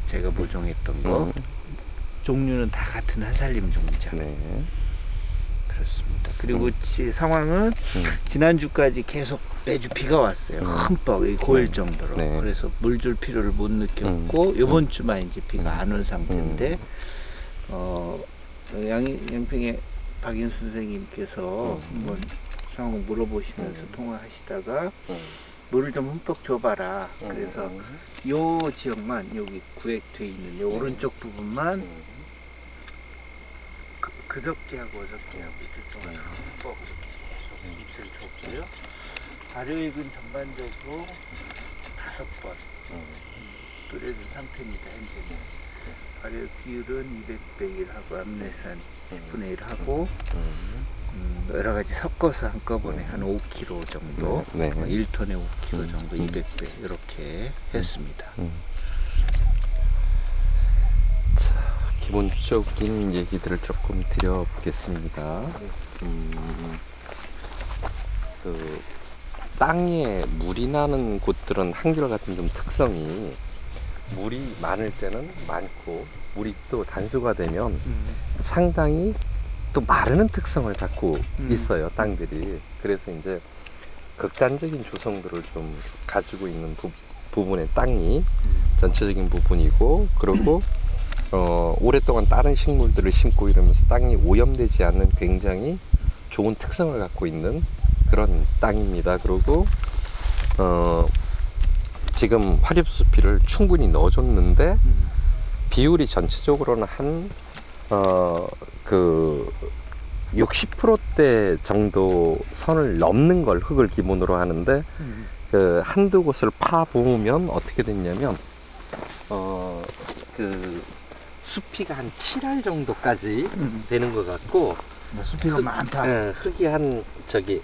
제가 모종했던 거 종류는 다 같은 한살림 종이죠. 네. 그렇습니다. 그리고 상황은 지난주까지 계속 매주 비가 왔어요. 흠뻑 고일 정도로. 네. 그래서 물 줄 필요를 못 느꼈고 이번 주만 이제 비가 안 올 상태인데 양평의 박인 선생님께서 한번 상황 물어보시면서 통화하시다가 물을 좀 흠뻑 줘봐라. 그래서 요 지역만 여기 구획돼 있는 요 오른쪽 부분만 그저께하고 어저께하고 이틀 동안 흠뻑 이렇게 계속 밑을 줬고요. 발효액은 전반적으로 5번 뿌려준 상태입니다. 현재는. 발효 비율은 200배 1하고 암내산 10분의 1하고 여러 가지 섞어서 한꺼번에 한 5kg 정도, 네. 1톤에 5kg 정도, 200배 이렇게 했습니다. 자, 기본적인 얘기들을 조금 드려보겠습니다. 그 땅에 물이 나는 곳들은 한결같은 좀 특성이 물이 많을 때는 많고 물이 또 단수가 되면 상당히 또 마르는 특성을 갖고 있어요, 땅들이. 그래서 이제 극단적인 조성들을 좀 가지고 있는 부분의 땅이 전체적인 부분이고, 그리고 오랫동안 다른 식물들을 심고 이러면서 땅이 오염되지 않는 굉장히 좋은 특성을 갖고 있는 그런 땅입니다. 그리고 지금 화립수피를 충분히 넣어줬는데 비율이 전체적으로는 한 그 60%대 정도 선을 넘는 걸 흙을 기본으로 하는데 그 한두 곳을 파 보면 어떻게 됐냐면 그 수피가 한 7할 정도까지 되는 것 같고 수피가 많다. 흙이 한 저기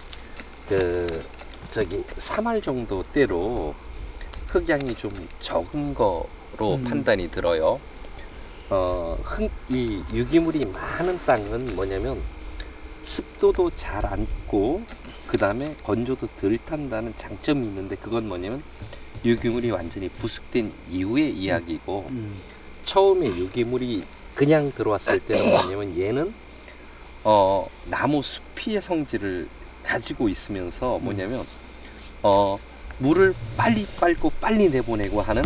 3할 정도 대로 흙양이 좀 적은 거로 판단이 들어요. 이 유기물이 많은 땅은 뭐냐면 습도도 잘 앉고 그 다음에 건조도 덜 탄다는 장점이 있는데, 그건 뭐냐면 유기물이 완전히 부숙된 이후의 이야기고, 처음에 유기물이 그냥 들어왔을 때는 뭐냐면 얘는 나무 수피의 성질을 가지고 있으면서 뭐냐면 물을 빨리 빨고 빨리 내보내고 하는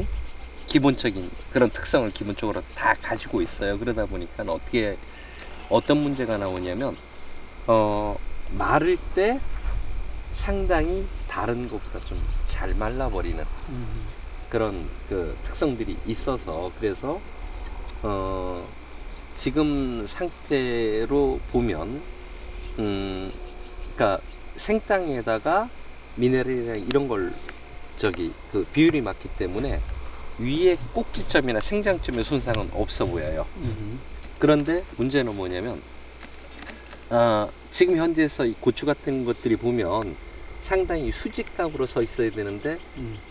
기본적인 그런 특성을 기본적으로 다 가지고 있어요. 그러다 보니까 어떤 문제가 나오냐면 마를 때 상당히 다른 것보다 좀 잘 말라버리는 그런 그 특성들이 있어서, 그래서 지금 상태로 보면 그러니까 생땅에다가 미네랄이나 이런 걸 그 비율이 맞기 때문에 위에 꼭지점이나 생장점의 손상은 없어 보여요. 그런데 문제는 뭐냐면 지금 현재에서 이 고추 같은 것들이 보면 상당히 수직각으로 서 있어야 되는데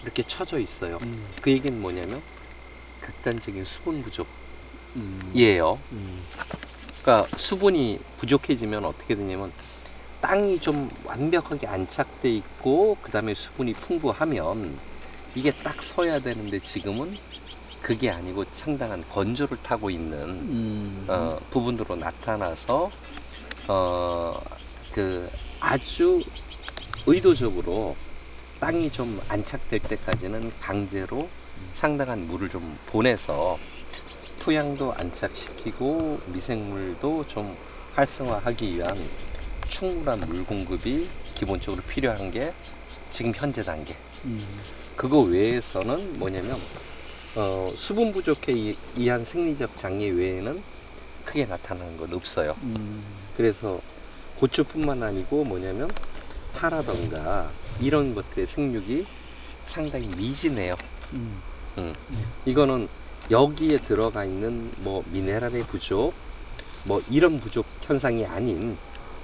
이렇게 처져 있어요. 그 얘기는 뭐냐면 극단적인 수분 부족이에요. 그러니까 수분이 부족해지면 어떻게 되냐면 땅이 좀 완벽하게 안착돼 있고 그 다음에 수분이 풍부하면 이게 딱 서야 되는데, 지금은 그게 아니고 상당한 건조를 타고 있는 부분으로 나타나서 그 아주 의도적으로 땅이 좀 안착될 때까지는 강제로 상당한 물을 좀 보내서 토양도 안착시키고 미생물도 좀 활성화하기 위한 충분한 물 공급이 기본적으로 필요한 게 지금 현재 단계. 그거 외에서는 뭐냐면 수분 부족에 의한 생리적 장애 외에는 크게 나타나는 건 없어요. 그래서 고추뿐만 아니고 뭐냐면 파라던가 이런 것들의 생육이 상당히 미진해요. 이거는 여기에 들어가 있는 뭐 미네랄의 부족, 뭐 이런 부족 현상이 아닌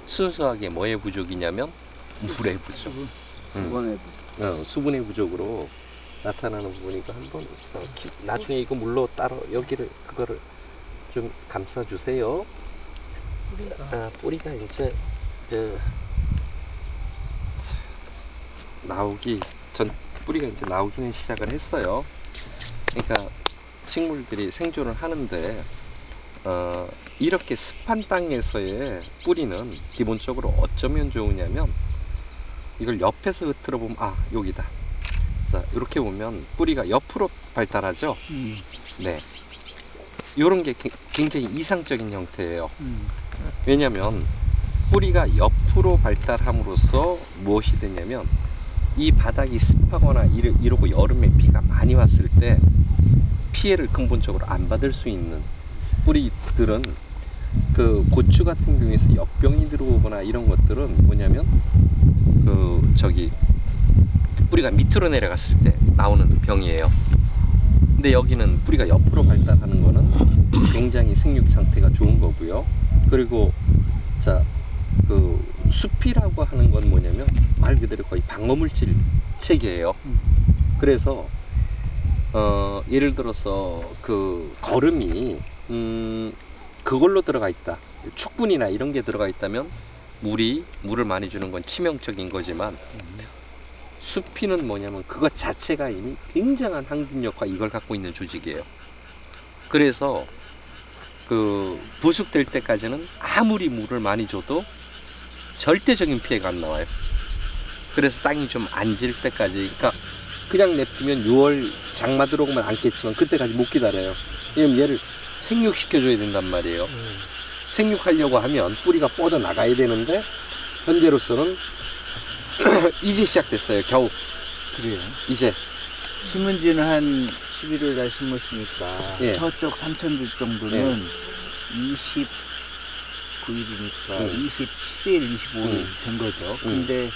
순수하게 뭐의 부족이냐면 물의 부족, 수분의 부족으로 나타나는 부분이니까 한번 나중에 이거 물로 따로 여기를 그거를 좀 감싸 주세요. 뿌리가 이제 뿌리가 이제 나오기는 시작을 했어요. 그러니까 식물들이 생존을 하는데 이렇게 습한 땅에서의 뿌리는 기본적으로 어쩌면 좋으냐면 이걸 옆에서 흐트러 보면 아 여기다. 자 이렇게 보면 뿌리가 옆으로 발달하죠. 네. 이런 게 굉장히 이상적인 형태예요. 왜냐하면 뿌리가 옆으로 발달함으로써 무엇이 되냐면 이 바닥이 습하거나 이러고 여름에 비가 많이 왔을 때 피해를 근본적으로 안 받을 수 있는 뿌리들은 그 고추 같은 경우에서 엽병이 들어오거나 이런 것들은 뭐냐면 그 저기 뿌리가 밑으로 내려갔을 때 나오는 병이에요. 근데 여기는 뿌리가 옆으로 발달하는 거는 굉장히 생육 상태가 좋은 거고요. 그리고 자, 그 숲이라고 하는 건 뭐냐면 말 그대로 거의 방어물질 체계예요. 그래서 예를 들어서 그 거름이 그걸로 들어가 있다. 축분이나 이런 게 들어가 있다면 물을 많이 주는 건 치명적인 거지만 숲이는 뭐냐면 그것 자체가 이미 굉장한 항균력과 이걸 갖고 있는 조직이에요. 그래서 그 부숙될 때까지는 아무리 물을 많이 줘도 절대적인 피해가 안 나와요. 그래서 땅이 좀 앉을 때까지, 그러니까 그냥 냅두면 6월 장마 들어오면 앉겠지만 그때까지 못 기다려요. 왜냐면 얘를 생육시켜줘야 된단 말이에요. 생육하려고 하면 뿌리가 뻗어 나가야 되는데 현재로서는 이제 시작됐어요. 겨우. 그래요. 이제 심은 지는 한 11월 달 심었으니까 예. 저쪽 3,000주 정도는 29일이니까 27일, 25일 된 거죠. 근데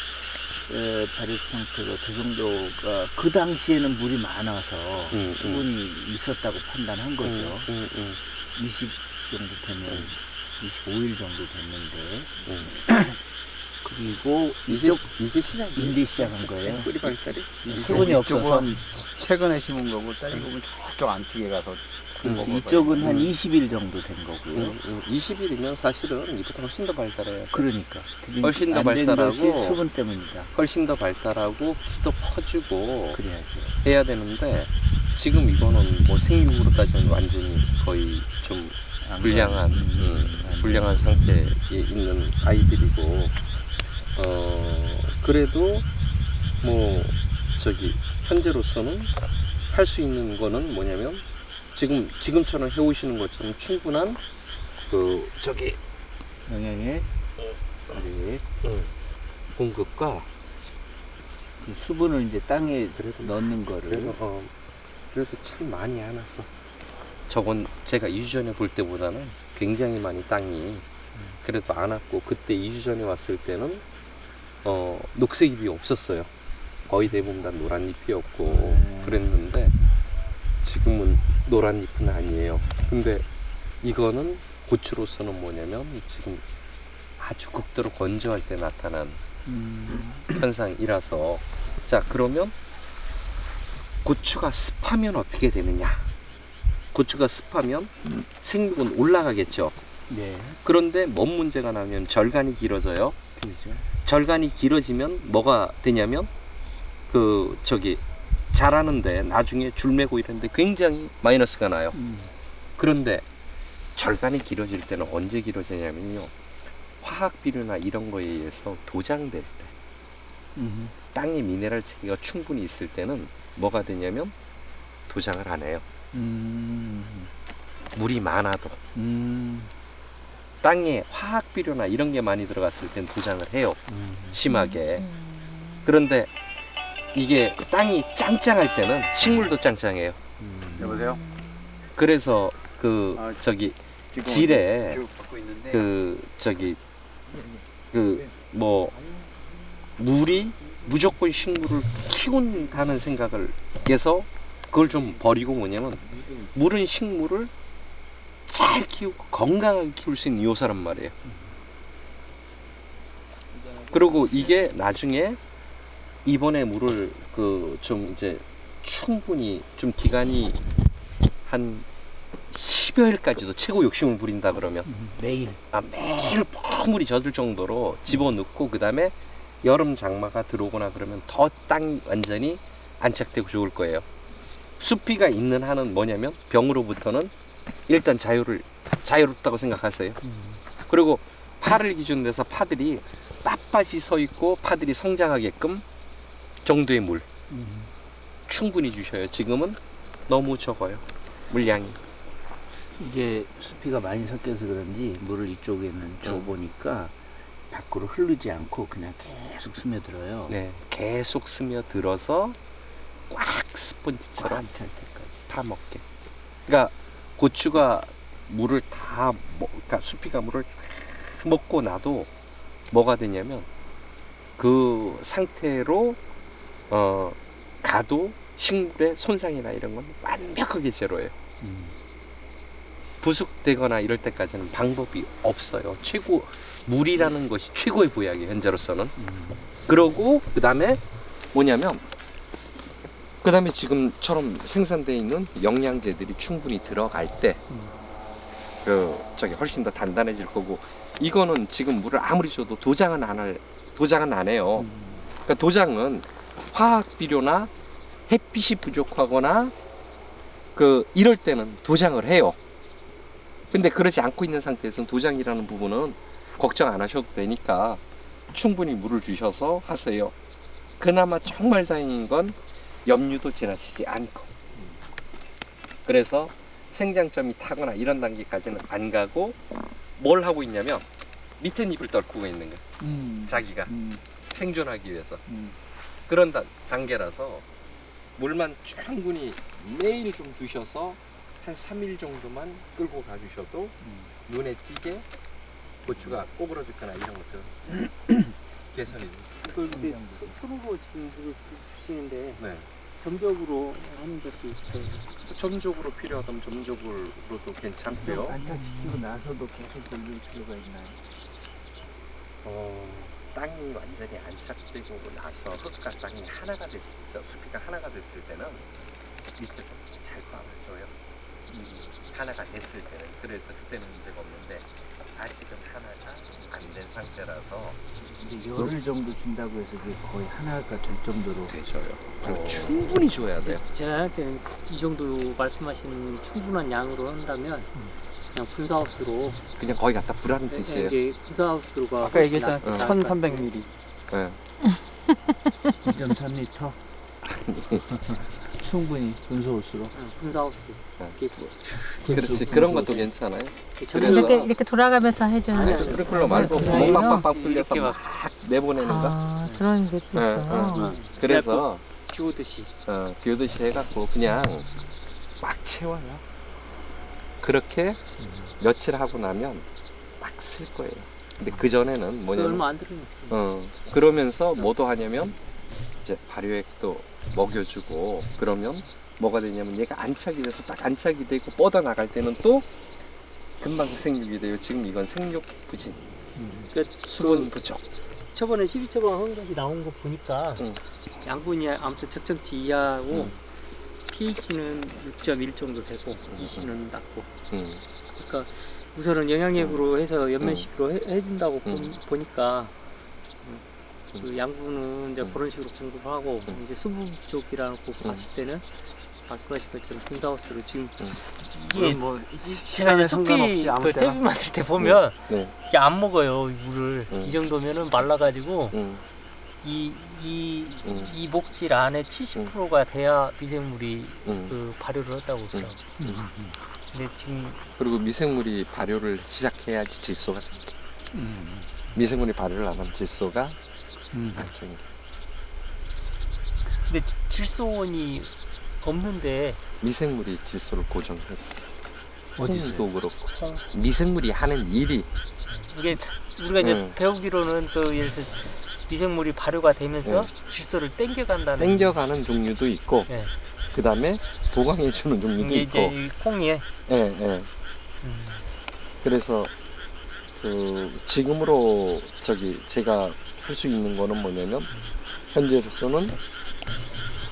발육 상태가 그 정도가 그 당시에는 물이 많아서 수분이 있었다고 판단한 거죠. 20 정도 되면 25일 정도 됐는데 그리고 이제 시작이에요. 이제 시작한 거예요. 뿌리 발달이 수분이 없어서 최근에 심은 거고 따지고 보면 저쪽 안쪽에 가서 이쪽은 한 20일 정도 된 거고요. 20일이면 사실은 이보다 훨씬 더 발달해요. 그러니까 훨씬 더 안된 발달하고 것이 수분 때문이다. 훨씬 더 발달하고 키도 커지고 그래야죠. 해야 되는데 지금 이거는 뭐 생육으로 따지면 완전히 거의 좀 불량한 상태에 있는 아이들이고 그래도 뭐 저기 현재로서는 할 수 있는 거는 뭐냐면 지금처럼 해오시는 것처럼 충분한 그 저기 영양액, 발효액, 공급과 그 수분을 이제 땅에 그래도 넣는 거를 그래도 참 많이 안 왔어. 저건 제가 2주 전에 볼 때보다는 굉장히 많이 땅이 그래도 안 왔고 그때 2주 전에 왔을 때는 녹색 잎이 없었어요. 거의 대부분 다 노란 잎이었고 그랬는데 지금은 노란 잎은 아니에요. 근데 이거는 고추로서는 뭐냐면 지금 아주 극도로 건조할 때 나타난 현상이라서 자 그러면 고추가 습하면 어떻게 되느냐? 고추가 습하면 생육은 올라가겠죠. 네, 그런데 뭔 문제가 나면 절간이 길어져요. 그렇죠. 절간이 길어지면 뭐가 되냐면 그 저기 자라는데 나중에 줄 매고 이런데 굉장히 마이너스가 나요. 그런데 절간이 길어질 때는 언제 길어지냐면요. 화학 비료나 이런 거에 의해서 도장될 때 땅의 미네랄 체계가 충분히 있을 때는 뭐가 되냐면 도장을 안 해요. 물이 많아도 땅에 화학 비료나 이런 게 많이 들어갔을 땐 도장을 해요. 심하게. 그런데 이게 땅이 짱짱할 때는 식물도 짱짱해요. 여보세요? 그래서 그 저기 질에 그 저기 그 뭐 물이 무조건 식물을 키운다는 생각을 해서 그걸 좀 버리고 뭐냐면 물은 식물을 잘 키우고 건강하게 키울 수 있는 요소란 말이에요. 그리고 이게 나중에 이번에 물을 그 좀 이제 충분히 좀 기간이 한 10여일까지도 최고 욕심을 부린다 그러면 매일 매일 푹물이 젖을 정도로 집어넣고 그 다음에 여름 장마가 들어오거나 그러면 더 땅이 완전히 안착되고 좋을 거예요. 수피가 있는 한은 뭐냐면 병으로부터는 일단 자유롭다고 생각하세요. 그리고 파를 기준으로 해서 파들이 빳빳이 서 있고 파들이 성장하게끔 정도의 물 충분히 주셔요. 지금은 너무 적어요. 물량이. 이게 수피가 많이 섞여서 그런지 물을 이쪽에는 줘보니까 밖으로 흐르지 않고 그냥 계속 스며들어요. 네, 계속 스며들어서 꽉 스펀지처럼 꽉 찰 때까지. 파먹게. 그러니까 고추가 물을 다 그러니까 수피가 물을 다 먹고 나도 뭐가 되냐면 그 상태로 가도 식물의 손상이나 이런 건 완벽하게 제로예요. 부숙되거나 이럴 때까지는 방법이 없어요. 물이라는 것이 최고의 보약이에요, 현재로서는. 그러고 그 다음에 뭐냐면 그 다음에 지금처럼 생산되어 있는 영양제들이 충분히 들어갈 때 훨씬 더 단단해질 거고, 이거는 지금 물을 아무리 줘도 도장은 안 해요. 그러니까 도장은 화학 비료나 햇빛이 부족하거나 이럴 때는 도장을 해요. 근데 그러지 않고 있는 상태에서는 도장이라는 부분은 걱정 안 하셔도 되니까 충분히 물을 주셔서 하세요. 그나마 정말 다행인 건 염류도 지나치지 않고, 그래서 생장점이 타거나 이런 단계까지는 안 가고 뭘 하고 있냐면 밑에 잎을 떨구고 있는 거예요. 자기가 생존하기 위해서. 그런 단계라서 물만 충분히 매일 좀 주셔서 한 3일 정도만 끌고 가주셔도 눈에 띄게 고추가 꼬부러지거나 이런 것들 개선이 됩니다. 근데 손으로 지금 물을 주시는데 네. 점적으로 하는 것도 있어요. 점적으로 필요하다면 점적으로도 괜찮고요. 안착시키고 나서도 계속 돌릴 필요가 있나요? 땅이 완전히 안착되고 나서 흙과 땅이 하나가 됐을 때, 수피가 하나가 됐을 때는 밑에서 잘 꽉줘요. 하나가 됐을 때는. 그래서 그때는 문제가 없는데 아직은 하나가 안 된 상태라서 근데 열흘 정도 준다고 해서 이게 거의 하나가 될 정도로 되셔요. 그리고 충분히 줘야 돼요. 제가 할 때는 이 정도 말씀하시는 충분한 양으로 한다면 그냥 분사하우스로 그냥 거기 갖다 부라는 뜻이에요. 이게 분사하우스로가 아까 얘기했잖아. 훨씬 나을 것 같아요. 1300ml. 네. 2.3리터 충분히 분소호스로. 분사하우스. 네. 이렇게 그렇지. 그런 것도 괜찮아요. 이렇게 돌아가면서 해주는 아니, 거. 스프링클러 말고 네. 구멍 빵빵빵 뚫려서 이렇게 막 내보내는 거. 아, 그런 게 또 있어요. 그래서 비 오듯이. 비오듯이 해갖고 그냥 막 채워요. 그렇게 며칠 하고 나면 막 쓸 거예요. 근데 그 전에는 뭐냐면 얼마 안 들어요. 그러면서 뭐도 하냐면 이제 발효액도 먹여주고, 그러면 뭐가 되냐면 얘가 안착이 돼서 딱 안착이 되고 뻗어 나갈 때는 또 금방 생육이 돼요. 지금 이건 생육 부진, 그러니까 수분 부족. 저번에 12처방 한 가지 나온 거 보니까 응. 양분이 아무튼 적정치 이하고 pH는 6.1 정도 되고 EC는 낮고, 그러니까 우선은 영양액으로 해서 연면식으로 해준다고 보니까 그 양분은 이제 그런 식으로 공급하고 이제 수분 부족이라고 봤을 때는 말씀하신 것처럼 분사하우스로 지금 이게 뭐 제가 이제 숲이 상관없이 아무 그 때나. 탭을 만들 때 보면 네. 이게 안 먹어요 이 물을. 이 정도면은 말라가지고 이 목질 안에 70%가 돼야 미생물이 그 발효를 한다고 그러더라고요. 근데 지금 그리고 미생물이 발효를 시작해야지 질소가 생겨. 미생물이 발효를 안 하면 질소가 안 생겨. 근데 질소원이 없는데 미생물이 질소를 고정해. 어디서요? 콩도 그렇고 미생물이 하는 일이 이게 우리가 이제 배우기로는 그 예를 들어서 미생물이 발효가 되면서 질소를 땡겨간다는 땡겨가는 종류도 있고, 네. 그 다음에 보강해 주는 종류도 이게 있고. 이제 이 콩이 그래서 지금으로 제가 할 수 있는 거는 뭐냐면 현재로서는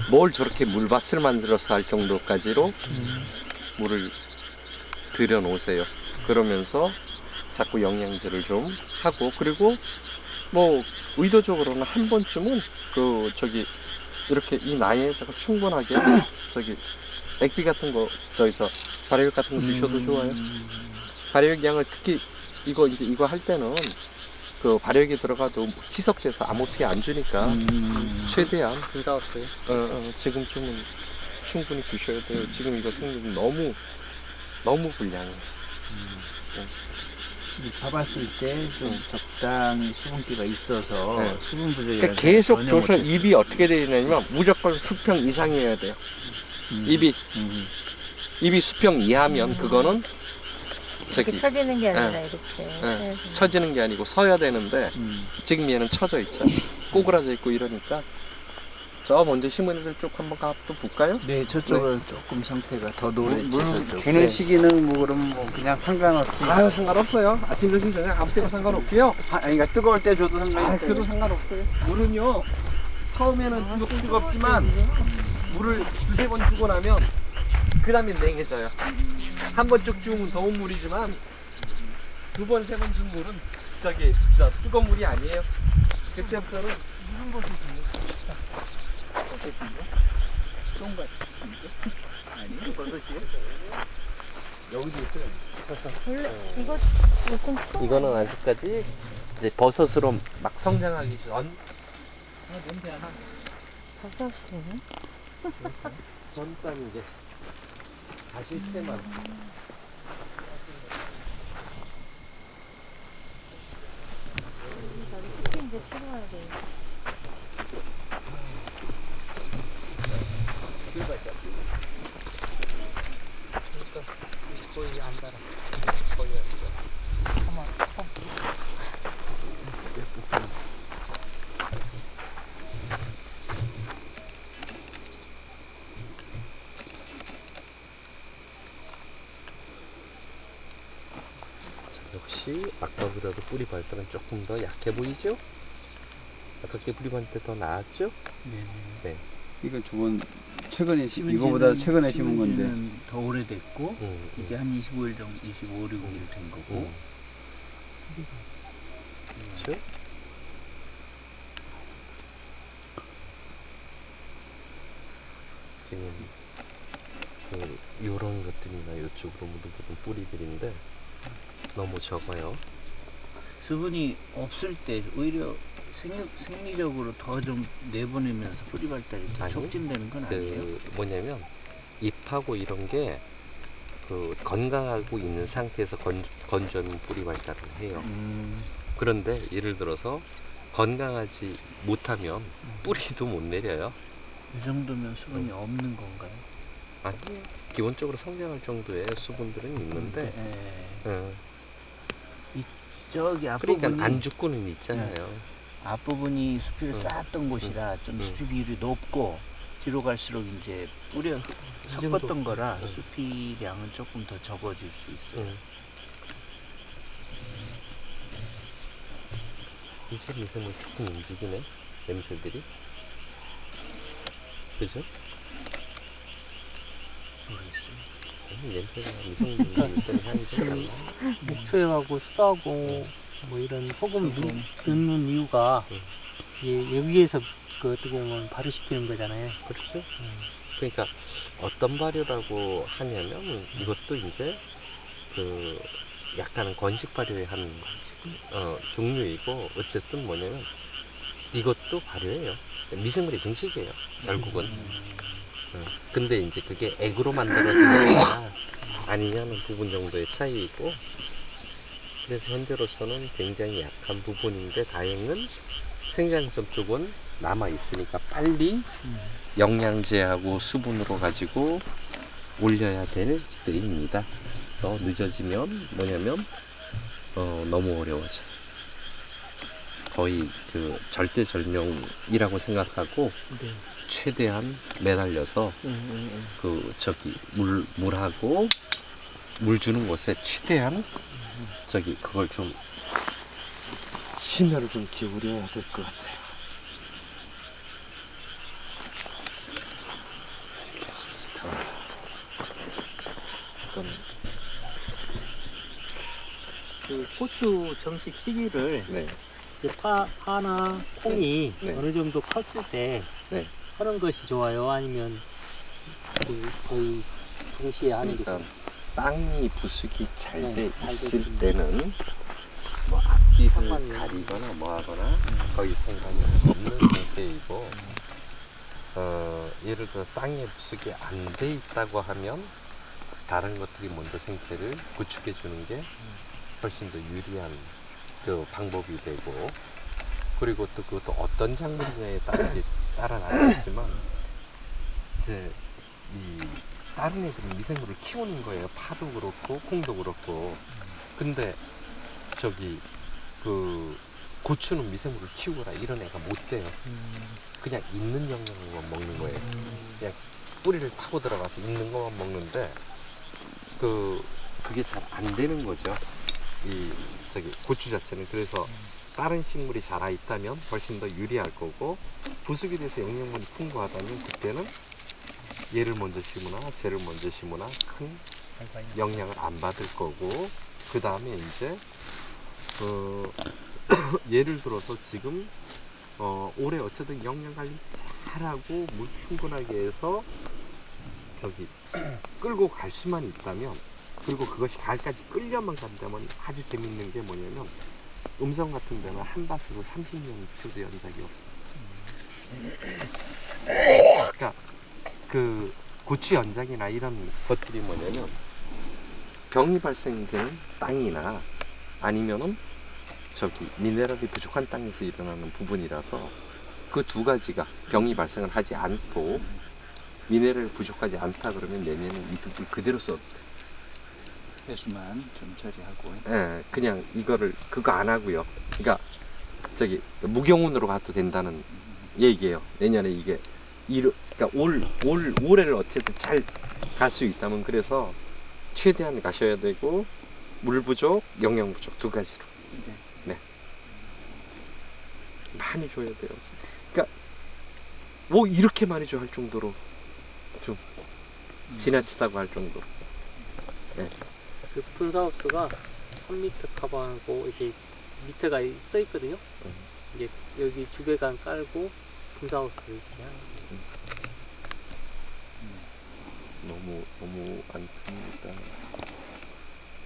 뭘 저렇게 물밭을 만들어서 할 정도까지로 물을 들여 놓으세요. 그러면서 자꾸 영양제를 좀 하고, 그리고 뭐 의도적으로는 한 번쯤은 이렇게 이 나이에다가 충분하게 액비 같은 거 저기서 발효액 같은 거 주셔도 좋아요. 발효액 양을 특히 이거 할 때는 그 발효액이 들어가도 희석돼서 아무 피해 안 주니까 최대한 근사없어요. 지금쯤은 충분히 주셔야 돼요. 지금 이거 생리는 너무 불량해요. 봐봤을 때 좀 적당히 수분기가 있어서 네. 수분 부족이 그러니까 계속 줘서 입이 어떻게 되냐면 무조건 수평 이상이어야 돼요. 입이 수평 이하면 그거는 이렇게 저기 쳐지는 게 아니라 예. 이렇게. 예, 처지는 게 아니고 서야 되는데 지금 얘는 처져 있잖아. 꼬그라져 있고 이러니까 저 먼저 심은 애들 쪽 한번 가또 볼까요? 네, 저쪽은 조금 상태가 더 노래지죠. 주는 시기는 뭐 그럼 뭐 그냥 상관없이. 아유 상관없어요. 아침 점심 저녁 아무 때나 상관없고요. 그러니까 뜨거울 때 줘도 상관없어요. 그래도 상관없어요. 물은요 처음에는 뜨겁지만 물을 두세 번 주고 나면 그 다음에 냉해져요. 한 번 쭉 주면 더운 물이지만 두 번, 세 번 준 물은 저 뜨거운 물이 아니에요. 그때부터는 무슨 것을 주는 여기도 있어요. 원래 이거 무슨 이거는 아직까지 이제 버섯으로 막 성장하기 전 냄새 하나 버섯이네. 전단 이제 자실채만 특히 이제 필요해야 돼. 거의 안 달아. 역시 아까보다도 뿌리 발달은 조금 더 약해 보이죠? 아깝게 뿌리 발달 때 더 나았죠? 네. 이거 저건 최근에 이거보다 최근에 심은 건데. 더 오래됐고 이게 한 25일 정도, 25, 6일 된 거고. 그렇죠? 지금 요런 것들이나 요쪽으로 묻어보던 뿌리들인데 너무 적어요. 수분이 없을 때 오히려 생리적으로 더 좀 내보내면서 뿌리 발달이 더 아니, 촉진되는 건 아니에요? 뭐냐면 잎하고 이런 게 그 건강하고 있는 상태에서 건조하는 뿌리 발달을 해요. 그런데 예를 들어서 건강하지 못하면 뿌리도 못 내려요. 이 정도면 수분이 없는 건가요? 아니, 기본적으로 성장할 정도의 수분들은 있는데 저기 앞부분이 그러니까 안 죽고는 있잖아요. 앞부분이 수피를 쌓았던 곳이라 좀 수피 비율이 높고 뒤로 갈수록 이제 뿌려 섞었던 거라 수피량은 조금 더 적어질 수 있어요. 이제 미생물 조금 움직이네, 냄새들이. 그죠? 냄새가 미생물이 때문에 향이 좀 달라. 목초형하고 수다하고 뭐 이런 소금 넣는 이유가 이게 여기에서 그 어떻게 보면 발효시키는 거잖아요. 그렇죠? 그러니까 어떤 발효라고 하냐면 이것도 이제 그 약간은 건식 발효에 하는 종류이고 어쨌든 뭐냐면 이것도 발효예요. 미생물의 증식이에요. 결국은. 근데 이제 그게 액으로 만들어지느냐 아니냐는 부분 정도의 차이이고 그래서 현재로서는 굉장히 약한 부분인데 다행은 생장점 쪽은 남아 있으니까 빨리 영양제하고 수분으로 가지고 올려야 될 때입니다. 더 늦어지면 뭐냐면 너무 어려워져. 거의 그 절대절명이라고 생각하고 최대한 매달려서 그 저기 물하고 물 주는 곳에 최대한 저기 그걸 좀 심혈을 좀 기울여야 될 것 같아요. 그 고추 정식 시기를 네. 이제 파나 콩이 네. 어느 정도 컸을 때 네. 하는 것이 좋아요? 아니면 거의 동시에 하는 게 그러니까 땅이 부숙이 잘 돼 네, 잘 있을 됐습니다. 때는 뭐 앞뒤를 상관이 가리거나 뭐 하거나 거의 상관이 없는 상태이고 예를 들어 땅에 부숙이 안 돼 있다고 하면 다른 것들이 먼저 생태를 구축해 주는 게 훨씬 더 유리한 그 방법이 되고, 그리고 또 그것도 어떤 작물이냐에 따라 나겠지만 이제 이 다른 애들은 미생물을 키우는 거예요. 파도 그렇고 콩도 그렇고. 근데 저기 그 고추는 미생물을 키우거나 이런 애가 못 돼요. 그냥 있는 영양만 먹는 거예요. 그냥 뿌리를 파고 들어가서 있는 것만 먹는데 그게 잘 안 되는 거죠. 이 저기 고추 자체는. 그래서 다른 식물이 자라 있다면 훨씬 더 유리할 거고, 부숙이 돼서 영양분이 풍부하다면 그때는 얘를 먼저 심으나 쟤를 먼저 심으나 큰 영향을 안 받을 거고, 그 다음에 이제 예를 들어서 지금 올해 어쨌든 영양 관리 잘하고 물 충분하게 해서 저기 끌고 갈 수만 있다면, 그리고 그것이 가을까지 끌려만 간다면 아주 재밌는 게 뭐냐면 음성 같은 데는 한 밭에서 30년 교대한 적이 없어요. 그러니까 그 고추 연장이나 이런 것들이 뭐냐면 병이 발생된 땅이나 아니면은 저기 미네랄이 부족한 땅에서 일어나는 부분이라서 그 두 가지가 병이 발생을 하지 않고 미네랄이 부족하지 않다 그러면 내년에 이득을 그대로 써. 배수만 좀 처리하고. 예, 그냥 이거를 그거 안 하고요. 그러니까 저기 무경운으로 가도 된다는 얘기예요. 내년에 이게 그러니까 올해를 어쨌든 잘 갈 수 있다면, 그래서 최대한 가셔야 되고 물 부족, 영양 부족 두 가지로. 네. 많이 줘야 돼요. 그러니까 뭐 이렇게 많이 줘 할 정도로 좀 지나치다고 할 정도로. 그 분사업소가 3m 커버하고 이렇게 밑에가 써 있거든요. 이제 여기 주배관 깔고 분사업소 이렇게 하는 거예요. 너무 안 큽니다.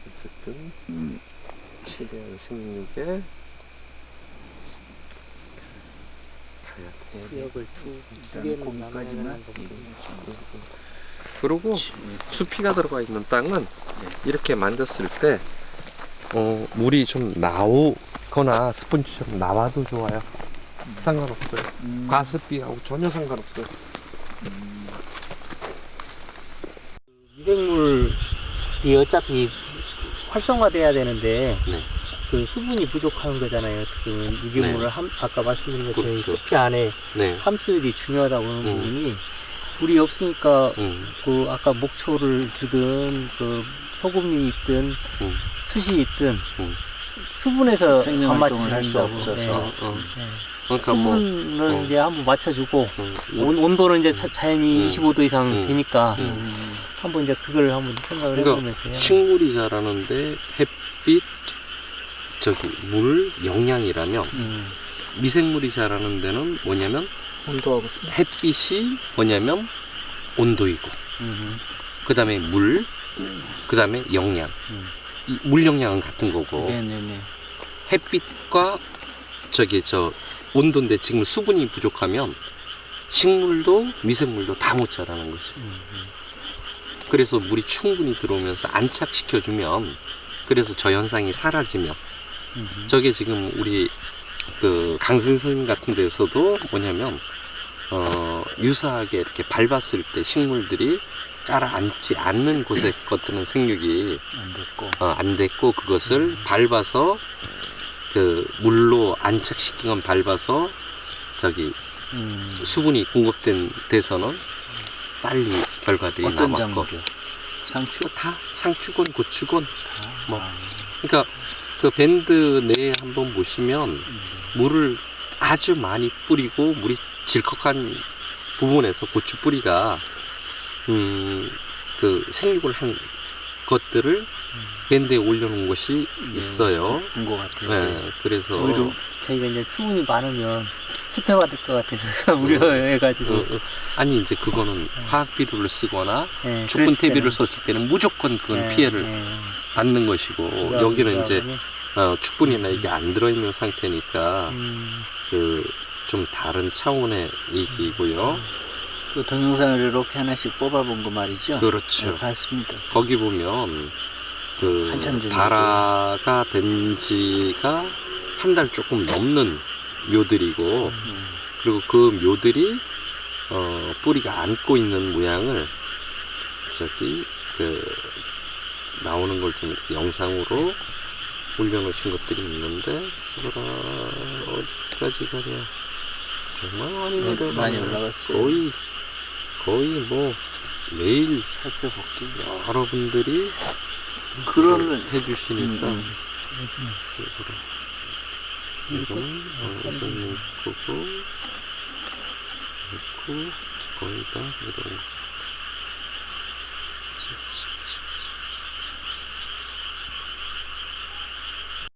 어쨌든 최대한 생육에 가야 돼. 구역을 두 일단 개는 거기까지만. 나눠야 되는 그리고 수피가 들어가 있는 땅은 이렇게 만졌을 때 물이 좀 나오거나 스펀지처럼 나와도 좋아요. 상관없어요. 과습비하고 전혀 상관없어요. 미생물이 어차피 활성화돼야 되는데 네. 그 수분이 부족한 거잖아요. 그 유기물을 아까 말씀드린 것처럼 그렇죠. 숲이 안에 네. 함수들이 중요하다고 하는 부분이 물이 없으니까 그 아까 목초를 주든 그 소금이 있든 숯이 있든 수분에서 생명 활동을 할 수 맞춰준다고. 없어서. 그러니까 뭐 수분을 이제 한번 맞춰주고 온도는 이제 자연히 25도 이상 되니까 한번 이제 그걸 한번 생각을 그러니까 해보면서 해야 식물이 자라는데 햇빛, 저기 물, 영양이라면 미생물이 자라는 데는 뭐냐면 온도하고 수. 햇빛이 뭐냐면 온도이고, 그 다음에 물, 그 다음에 영양. 이 물 영양은 같은 거고, 네네네. 햇빛과 저 온도인데 지금 수분이 부족하면 식물도 미생물도 다 못 자라는 거죠. 그래서 물이 충분히 들어오면서 안착시켜주면, 그래서 저 현상이 사라지면, 저게 지금 우리 그 강선생님 같은 데서도 뭐냐면 유사하게 이렇게 밟았을 때 식물들이 깔아앉지 않는 곳의 것들은 생육이 안 됐고 그것을 밟아서 그 물로 안착시킨 건 밟아서 저기 수분이 공급된 데서는 빨리 결과들이 어떤 남았고. 작물이요? 상추? 다 상추건 고추건 뭐. 그러니까 그 밴드 내에 한번 보시면 물을 아주 많이 뿌리고 물이 질컥한 부분에서 고추 뿌리가 그 생육을 한 것들을 밴드에 올려놓은 곳이 있어요. 본 것 같아요. 네, 그래서 오히려 저희가 이제 수분이 많으면 실패받을 것 같아서 우려해가지고. 아니 이제 그거는 화학 비료를 쓰거나 네, 죽분 그랬을 퇴비를 때는. 썼을 때는 무조건 그건 네, 피해를 네. 받는 것이고 그거 여기는 이제 하고는, 축분이나 이게 안 들어있는 상태니까 그 좀 다른 차원의 얘기고요. 그 동영상을 이렇게 하나씩 뽑아본 거 말이죠. 그렇죠. 네, 봤습니다. 거기 보면 그 한참 전이고. 발화가 된 지가 한 달 조금 넘는 묘들이고 그리고 그 묘들이 뿌리가 안고 있는 모양을 저기 그 나오는 걸 좀 영상으로 올려놓으신 것들이 있는데 쓰거라 어디까지 가냐 정말 많이 내려가 많이 올라갔어요. 거의 뭐 매일 살펴볼게요. 여러분들이 그러면 해주시니까 이거 지금 선생님 거고 있고 거의 다 이런 거